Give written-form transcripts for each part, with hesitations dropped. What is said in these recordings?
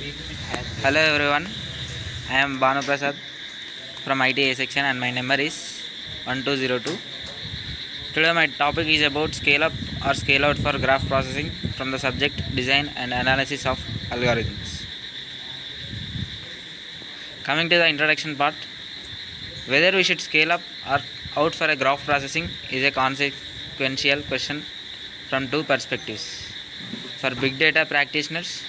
Hello everyone, I am Banu Prasad from ITA section and my number is 1202. Today my topic is about scale up or scale out for graph processing from the subject design and analysis of algorithms. Coming to the introduction part, whether we should scale up or out for a graph processing is a consequential question from two perspectives. For big data practitioners,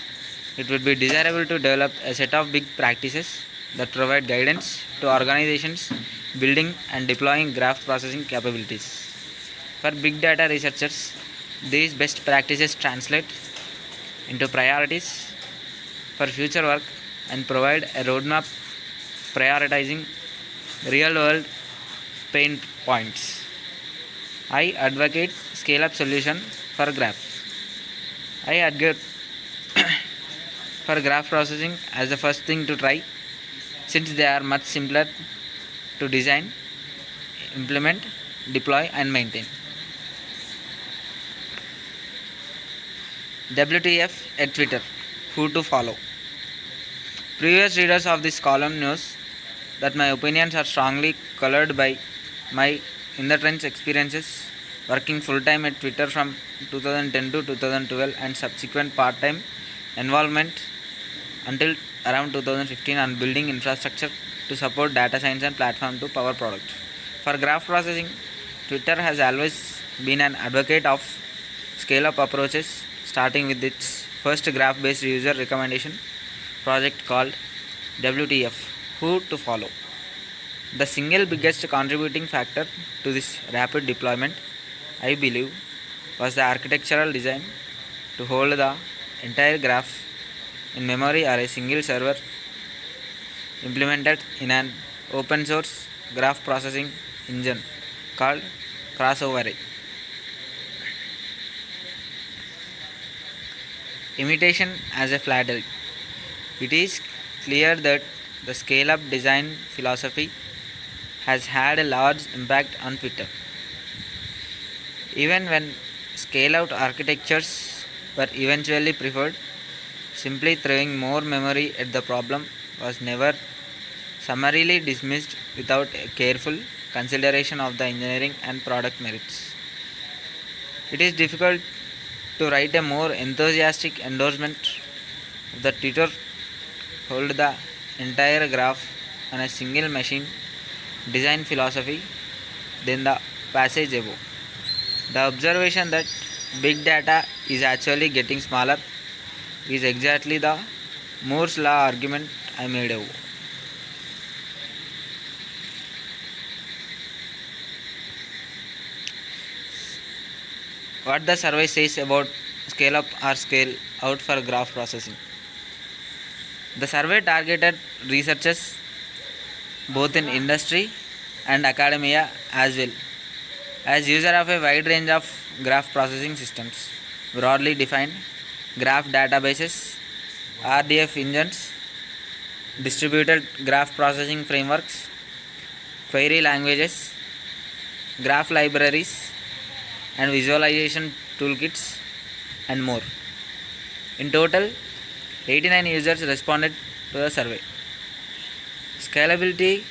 it would be desirable to develop a set of big practices that provide guidance to organizations building and deploying graph processing capabilities. For big data researchers, these best practices translate into priorities for future work and provide a roadmap prioritizing real world pain points. I advocate scale up solution for graph. I advocate for graph processing as the first thing to try since they are much simpler to design, implement, deploy and maintain. WTF at Twitter. Who to follow? Previous readers of this column knows that my opinions are strongly colored by my in the trench experiences working full time at Twitter from 2010 to 2012 and subsequent part time involvement until around 2015 on building infrastructure to support data science and platform to power product. For graph processing, Twitter has always been an advocate of scale up approaches, starting with its first graph based user recommendation project called WTF, Who to Follow. The single biggest contributing factor to this rapid deployment, I believe, was the architectural design to hold the entire graph in memory or a single server implemented in an open source graph processing engine called CrossOverArray. Imitation as a flattery. It is clear that the scale up design philosophy has had a large impact on Twitter. Even when scale out architectures were eventually preferred, simply throwing more memory at the problem was never summarily dismissed without a careful consideration of the engineering and product merits. It is difficult to write a more enthusiastic endorsement of the Twitter hold the entire graph on a single machine design philosophy than the passage above. The observation that big data is actually getting smaller is exactly the Moore's law argument I made above. What the survey says about scale up or scale out for graph processing. The survey targeted researchers both in industry and academia as well as user of a wide range of graph processing systems, broadly defined graph databases, RDF engines, distributed graph processing frameworks, query languages, graph libraries, and visualization toolkits, and more. In total, 89 users responded to the survey. Scalability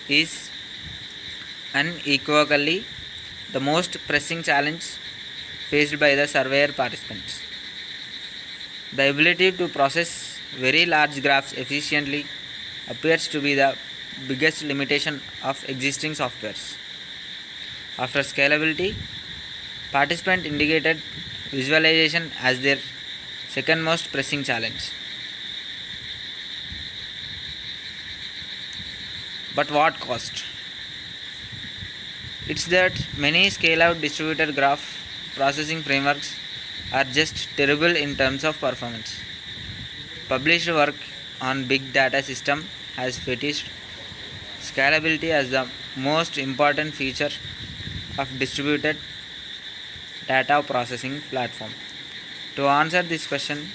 is unequivocally the most pressing challenge faced by the surveyor participants. The ability to process very large graphs efficiently appears to be the biggest limitation of existing softwares. After scalability, participants indicated visualization as their second most pressing challenge. But what cost? It's that many scale out distributed graph processing frameworks are just terrible in terms of performance. Published work on big data system has fetished scalability as the most important feature of distributed data processing platform. To answer this question,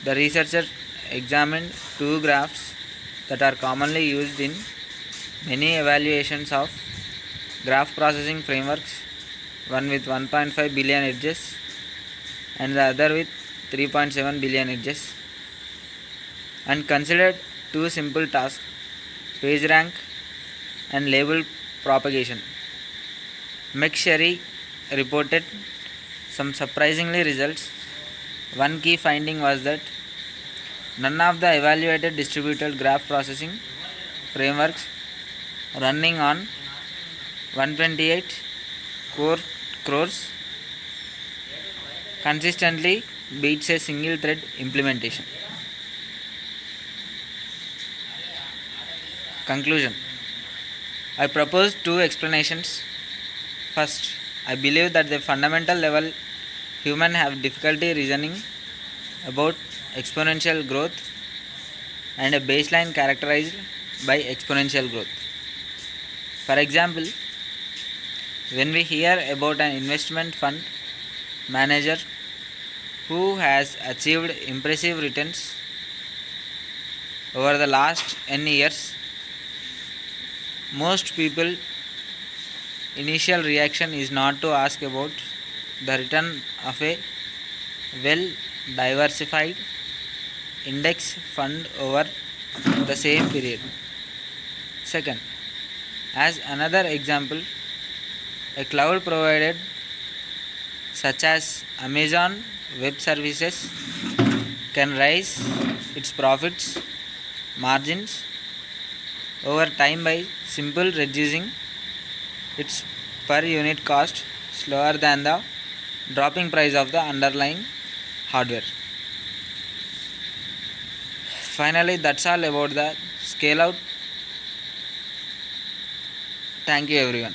the researcher examined two graphs that are commonly used in many evaluations of graph processing frameworks, one with 1.5 billion edges and the other with 3.7 billion edges. and considered two simple tasks: page rank and label propagation. McSherry reported some surprisingly results. One key finding was that none of the evaluated distributed graph processing frameworks running on 128 core cores consistently beats a single thread implementation. Conclusion: I propose two explanations. First, I believe that the fundamental level humans have difficulty reasoning about exponential growth and a baseline characterized by exponential growth. For example, when we hear about an investment fund manager who has achieved impressive returns over the last n years, most people initial reaction is not to ask about the return of a well diversified index fund over the same period. Second, as another example, a cloud provider such as Amazon Web Services can raise its profits margins over time by simple reducing its per unit cost slower than the dropping price of the underlying hardware. Finally, that's all about the scale out. Thank you everyone.